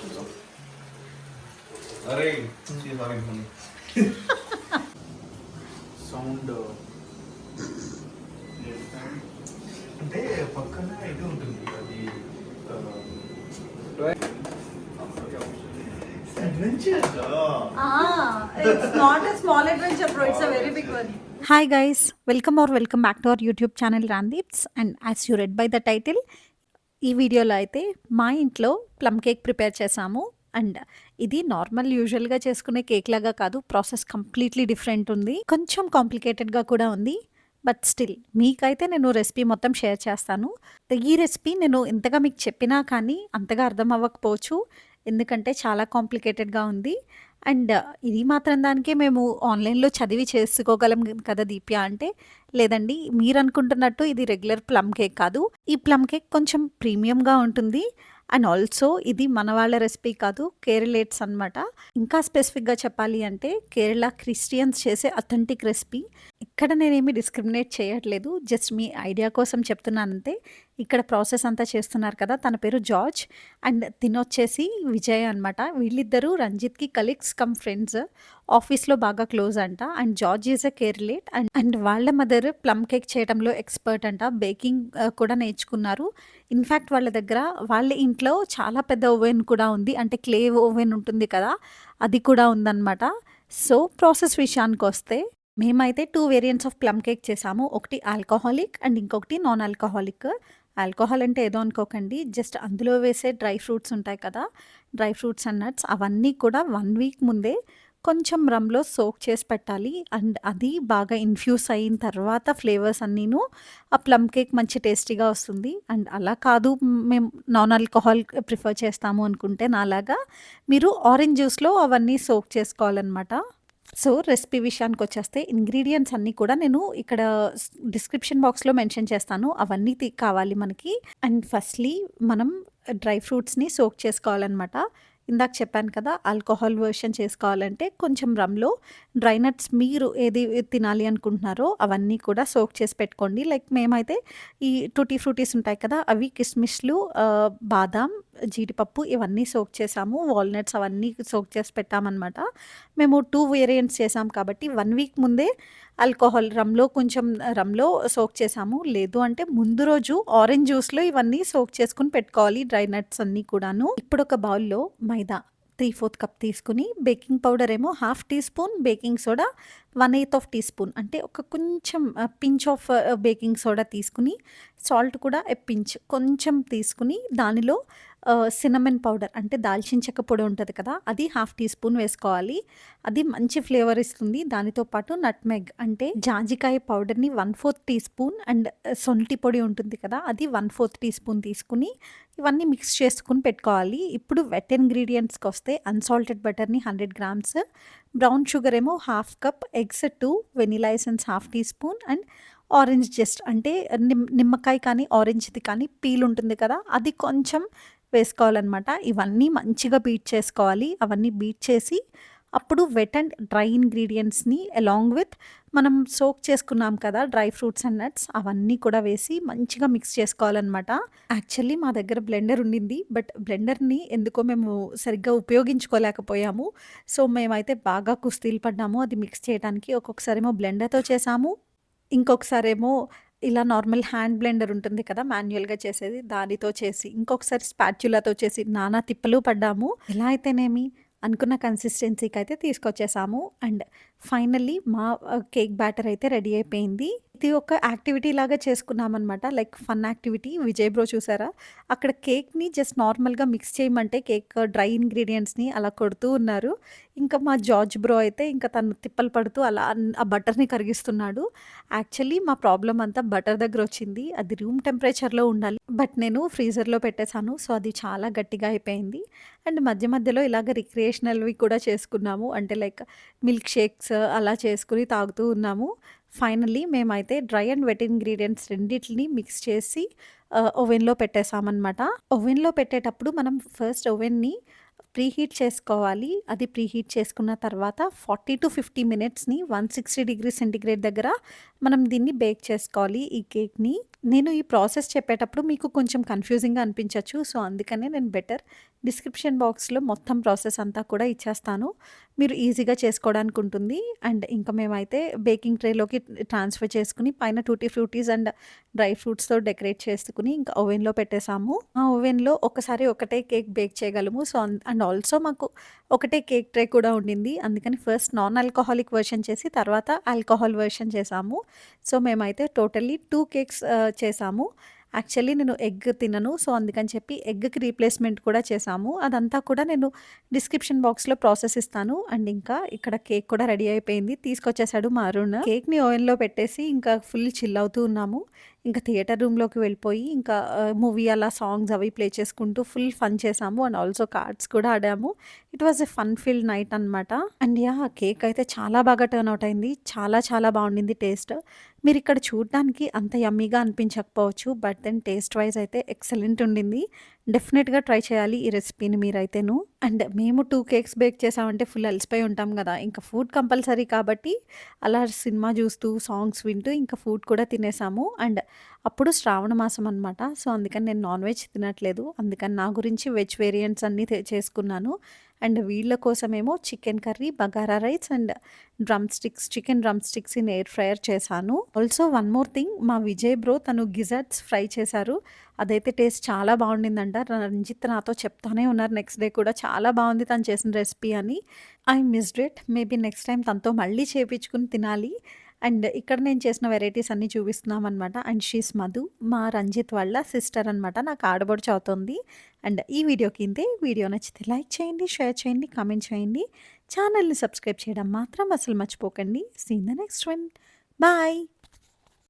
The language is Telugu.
చూద్దాం. అరే సారీ సౌండ్ అంటే పక్కన ఇది ఉంటుంది, అది adventure. It's not a small adventure, bro. It's a very big one. Hi guys, welcome back to our YouTube channel Randeeps, and as you read by the title, ఈ వీడియోలో అయితే మా ఇంట్లో ప్లమ్ కేక్ ప్రిపేర్ చేసాము. అండ్ ఇది నార్మల్ యూజువల్గా చేసుకునే కేక్ లాగా కాదు, ప్రాసెస్ కంప్లీట్లీ డిఫరెంట్ ఉంది, కొంచెం కాంప్లికేటెడ్గా కూడా ఉంది. బట్ స్టిల్ మీకైతే నేను రెసిపీ మొత్తం షేర్ చేస్తాను. ఈ రెసిపీ నేను ఎంతగా మీకు చెప్పినా కానీ అంతగా అర్థం అవ్వకపోవచ్చు, ఎందుకంటే చాలా కాంప్లికేటెడ్గా ఉంది. అండ్ ఇది మాత్రం దానికే మేము ఆన్లైన్లో చదివి చేసుకోగలం కదా దీప్య అంటే, లేదండి, మీరు అనుకుంటున్నట్టు ఇది రెగ్యులర్ ప్లమ్ కేక్ కాదు. ఈ ప్లమ్ కేక్ కొంచెం ప్రీమియంగా ఉంటుంది. అండ్ ఆల్సో ఇది మన వాళ్ళ రెసిపీ కాదు, కేరళేట్స్ అనమాట. ఇంకా స్పెసిఫిక్గా చెప్పాలి అంటే కేరళ క్రిస్టియన్స్ చేసే అథెంటిక్ రెసిపీ. ఇక్కడ నేనేమి డిస్క్రిమినేట్ చేయట్లేదు, జస్ట్ మీ ఐడియా కోసం చెప్తున్నానంతే. ఇక్కడ ప్రాసెస్ అంతా చేస్తున్నారు కదా, తన పేరు జార్జ్ అండ్ తినొచ్చేసి విజయ్ అనమాట. వీళ్ళిద్దరూ రంజిత్కి కలీగ్స్ కమ్ ఫ్రెండ్స్, ఆఫీస్లో బాగా క్లోజ్ అంట. And George is a Keralite and వాళ్ళ మదర్ ప్లమ్ కేక్ చేయడంలో ఎక్స్పర్ట్ అంట, బేకింగ్ కూడా నేర్చుకున్నారు. ఇన్ఫ్యాక్ట్ వాళ్ళ దగ్గర వాళ్ళ ఇంట్లో చాలా పెద్ద ఓవెన్ కూడా ఉంది, అంటే క్లే ఓవెన్ ఉంటుంది కదా, అది కూడా ఉందన్నమాట. సో ప్రాసెస్ విషయానికి వస్తే మేమైతే 2 వేరియంట్స్ ఆఫ్ ప్లమ్ కేక్ చేసాము. ఒకటి ఆల్కహాలిక్ అండ్ ఇంకొకటి నాన్ ఆల్కహాలిక్. ఆల్కహాల్ అంటే ఏదో అనుకోకండి, జస్ట్ అందులో వేసే డ్రై ఫ్రూట్స్ ఉంటాయి కదా, డ్రై ఫ్రూట్స్ అండ్ నట్స్, అవన్నీ కూడా 1 వీక్ ముందే కొంచెం రమ్లో సోక్ చేసి పెట్టాలి. అండ్ అది బాగా ఇన్ఫ్యూస్ అయిన తర్వాత ఫ్లేవర్స్ అన్నీను ఆ ప్లమ్ కేక్ మంచి టేస్టీగా వస్తుంది. అండ్ అలా కాదు, మేము నాన్ ఆల్కహాల్ ప్రిఫర్ చేస్తాము అనుకుంటే నాలాగా మీరు ఆరెంజ్ జ్యూస్లో అవన్నీ సోక్ చేసుకోవాలన్నమాట. సో రెసిపీ విషయానికి వచ్చేస్తే ఇంగ్రీడియంట్స్ అన్నీ కూడా నేను ఇక్కడ డిస్క్రిప్షన్ బాక్స్లో మెన్షన్ చేస్తాను, అవన్నీ కావాలి మనకి. అండ్ ఫస్ట్లీ మనం డ్రై ఫ్రూట్స్ని సోక్ చేసుకోవాలన్నమాట. ఇందాక చెప్పాను కదా, ఆల్కహాల్ వర్షన్ చేసుకోవాలంటే కొంచెం రమ్లో డ్రై నట్స్ మీరు ఏది తినాలి అనుకుంటున్నారో అవన్నీ కూడా సోక్ చేసి పెట్టుకోండి. లైక్ మేమైతే ఈ టూటీ ఫ్రూటీస్ ఉంటాయి కదా, అవి కిస్మిస్లు, బాదాం, జీడిపప్పు ఇవన్నీ సోక్ చేసాము, వాల్నట్స్ అవన్నీ సోక్ చేసి పెట్టామన్నమాట. మేము 2 వేరియంట్స్ చేసాం కాబట్టి 1 వీక్ ముందే ఆల్కహాల్ కొంచెం రమ్లో సోక్ చేసాము. లేదు అంటే ముందు రోజు ఆరెంజ్ జ్యూస్లో ఇవన్నీ సోక్ చేసుకుని పెట్టుకోవాలి, డ్రై నట్స్ అన్నీ కూడాను. ఇప్పుడు ఒక బౌల్లో మైదా 3/4 కప్ తీసుకుని, బేకింగ్ పౌడర్ ఏమో 1/2 teaspoon, baking soda 1/8 teaspoon, అంటే ఒక కొంచెం పించ్ ఆఫ్ బేకింగ్ సోడా తీసుకుని, సాల్ట్ కూడా పించ్ కొంచెం తీసుకుని, దానిలో సినమన్ పౌడర్ అంటే దాల్చిన చెక్క పొడి ఉంటుంది కదా, అది 1/2 టీ స్పూన్ వేసుకోవాలి. అది మంచి ఫ్లేవర్ ఇస్తుంది. దానితో పాటు నట్మెగ్ అంటే జాజికాయ పౌడర్ని 1/4 టీ స్పూన్, అండ్ సొంటి పొడి ఉంటుంది కదా, అది 1/4 టీ స్పూన్ తీసుకుని ఇవన్నీ మిక్స్ చేసుకుని పెట్టుకోవాలి. ఇప్పుడు వెట్ ఇంగ్రీడియంట్స్కి వస్తే అన్సాల్టెడ్ బటర్ని 100 గ్రామ్స్, బ్రౌన్ షుగర్ ఏమో 1/2 cup, eggs 2, vanilla essence 1/2 teaspoon, and orange just అంటే నిమ్మకాయ కానీ ఆరెంజ్ది కానీ పీల్ ఉంటుంది కదా, అది కొంచెం వేసుకోవాలన్నమాట. ఇవన్నీ మంచిగా బీట్ చేసుకోవాలి. అవన్నీ బీట్ చేసి అప్పుడు వెట్ అండ్ డ్రై ఇంగ్రీడియంట్స్ని అలాంగ్ విత్ మనం సోక్ చేసుకున్నాం కదా డ్రై ఫ్రూట్స్ అండ్ నట్స్, అవన్నీ కూడా వేసి మంచిగా మిక్స్ చేసుకోవాలన్నమాట. యాక్చువల్లీ మా దగ్గర బ్లెండర్ ఉండింది, బట్ బ్లెండర్ని ఎందుకో మేము సరిగ్గా ఉపయోగించుకోలేకపోయాము. సో మేమైతే బాగా కుస్తీలు పడ్డాము అది మిక్స్ చేయడానికి. ఒక్కొక్కసారేమో బ్లెండర్తో చేసాము, ఇంకొకసారేమో ఇలా నార్మల్ హ్యాండ్ బ్లెండర్ ఉంటుంది కదా మాన్యువల్గా చేసేది, దానితో చేసి, ఇంకొకసారి స్పాచ్యులాతో చేసి నానా తిప్పలు పడ్డాము. ఎలా అయితేనేమి అనుకున్న కన్సిస్టెన్సీకి అయితే తీసుకొచ్చేసాము. అండ్ ఫైనల్లీ మా కేక్ బ్యాటర్ అయితే రెడీ అయిపోయింది. ఇది ఒక యాక్టివిటీ లాగా చేసుకున్నామన్నమాట, like fun activity. Vijay bro చూసారా, అక్కడ కేక్ని జస్ట్ నార్మల్గా మిక్స్ చేయమంటే కేక్ డ్రై ఇంగ్రీడియంట్స్ని అలా కొడుతూ ఉన్నారు. ఇంకా మా జార్జ్ బ్రో అయితే ఇంకా తను తిప్పలు పడుతూ అలా ఆ బటర్ని కరిగిస్తున్నాడు. యాక్చువల్లీ మా ప్రాబ్లం అంతా బటర్ దగ్గర వచ్చింది, అది రూమ్ టెంపరేచర్లో ఉండాలి, బట్ నేను ఫ్రీజర్లో పెట్టేశాను, సో అది చాలా గట్టిగా అయిపోయింది. అండ్ మధ్య మధ్యలో ఇలాగ రిక్రియేషనల్వి కూడా చేసుకున్నాము, అంటే లైక్ మిల్క్ షేక్స్ అలా చేసుకుని తాగుతూ ఉన్నాము. ఫైనల్లీ మేమైతే డ్రై అండ్ వెట్ ఇంగ్రీడియంట్స్ రెండింటిని మిక్స్ చేసి ఓవెన్లో పెట్టేసామన్నమాట. ఓవెన్లో పెట్టేటప్పుడు మనం ఫస్ట్ ఓవెన్ని ప్రీహీట్ చేసుకోవాలి. అది ప్రీహీట్ చేసుకున్న తర్వాత 40 to 50 మినిట్స్ని 160 డిగ్రీ సెంటిగ్రేడ్ దగ్గర మనం దీన్ని బేక్ చేసుకోవాలి ఈ కేక్ని. నేను ఈ ప్రాసెస్ చెప్పేటప్పుడు మీకు కొంచెం కన్‌ఫ్యూజింగ్‌గా అనిపించొచ్చు. సో, అందుకనే నేను బెటర్ డిస్క్రిప్షన్ బాక్స్‌లో మొత్తం ప్రాసెస్ అంతా కూడా ఇచ్చేస్తాను. మీరు ఈజీగా చేసుకోవడానికి ఉంటుంది. అండ్ ఇంకా మేమైతే బేకింగ్ ట్రేలోకి ట్రాన్స్‌ఫర్ చేసుకొని పైన టూటీ ఫ్రూటీస్ అండ్ డ్రై ఫ్రూట్స్‌తో డెకరేట్ చేసుకొని ఇంకా ఓవెన్‌లో పెట్టేసాము. ఆ ఓవెన్‌లో ఒకసారి ఒకటే కేక్ బేక్ చేయగలము. సో, అండ్ ఆల్సో మాకు ఒకటే కేక్ ట్రే కూడా ఉండింది. అందుకని ఫస్ట్ నాన్ ఆల్కహాలిక్ వెర్షన్ చేసి తర్వాత ఆల్కహాల్ వెర్షన్ చేసాము. సో, మేమైతే టోటల్లీ 2 కేక్స్ చేసాము. యాక్చువల్లీ నేను ఎగ్ తినను. సో, అందుకని చెప్పి ఎగ్‌కి రీప్లేస్‌మెంట్ కూడా చేసాము. అదంతా కూడా నేను డిస్క్రిప్షన్ బాక్స్‌లో ప్రాసెస్ ఇస్తాను. అండ్ ఇంకా ఇక్కడ కేక్ కూడా రెడీ అయిపోయింది. తీసుకొచ్చేసాడు మా అరుణ్. కేక్‌ని ఓవెన్‌లో పెట్టేసి ఇంకా ఫుల్ చిల్ అవుతూ ఉన్నాము. ఇంకా థియేటర్ రూమ్‌లోకి వెళ్ళిపోయి ఇంకా మూవీ అలా సాంగ్స్ అవి ప్లే చేసుకుంటూ ఫుల్ ఫన్ చేసాము. అండ్ ఆల్సో కార్డ్స్ కూడా ఆడాము. It was a fun filled night అనమాట. And yeah! కేక్ అయితే చాలా బాగా టర్న్ అవుట్ అయింది. చాలా చాలా బాగుండింది టేస్ట్. మీరిక్కడ చూడ్డానికి అంత యమ్మీగా అనిపించకపోవచ్చు. బట్ దెన్ టేస్ట్ వైస్ అయితే ఎక్సలెంట్ ఉండింది. డెఫినెట్‌గా ట్రై చేయాలి ఈ రెసిపీని మీరైతేను. అండ్ మేము 2 కేక్స్ బేక్ చేసామంటే ఫుల్ అలసిపోయి ఉంటాం గదా! ఇంకా ఫుడ్ కంపల్సరీ కాబట్టి అలా సినిమా చూస్తూ, సాంగ్స్ వింటూ ఇంకా ఫుడ్ కూడా తినేసాము. అండ్ అప్పుడు శ్రావణ మాసం అనమాట. సో, అందుకని నేను నాన్ వెజ్ తినట్లేదు. అందుకని నా గురించి వెజ్ వేరియంట్స్ అన్నీ చేసుకున్నాను. అండ్ వీళ్ళ కోసమేమో chicken curry, bagara rice and chicken drumsticks in air fryer చేశాను. ఆల్సో వన్ మోర్ థింగ్ మా విజయ్ బ్రో తను గిజర్ట్స్ ఫ్రై చేశారు. అదైతే టేస్ట్ చాలా బాగుండిందంట. రంజిత్ నాతో చెప్తానే ఉన్నారు నెక్స్ట్ డే కూడా చాలా బాగుంది తను చేసిన రెసిపీ అని. I missed it. Maybe next time తనతో మళ్ళీ చేపించుకుని తినాలి. అండ్ ఇక్కడ నేను చేసిన వెరైటీస్ అన్నీ చూపిస్తున్నామనమాట. అండ్ షీస్ మధు మా రంజిత్ వాళ్ళ సిస్టర్ అనమాట. నాకు ఆడబడుచు అవుతుంది. అండ్ ఈ వీడియోకి ఇంతే. వీడియో నచ్చితే లైక్ చేయండి, షేర్ చేయండి, కామెంట్ చేయండి. ఛానల్ని సబ్స్క్రైబ్ చేయడం మాత్రం అసలు మర్చిపోకండి. See in the next one. Bye.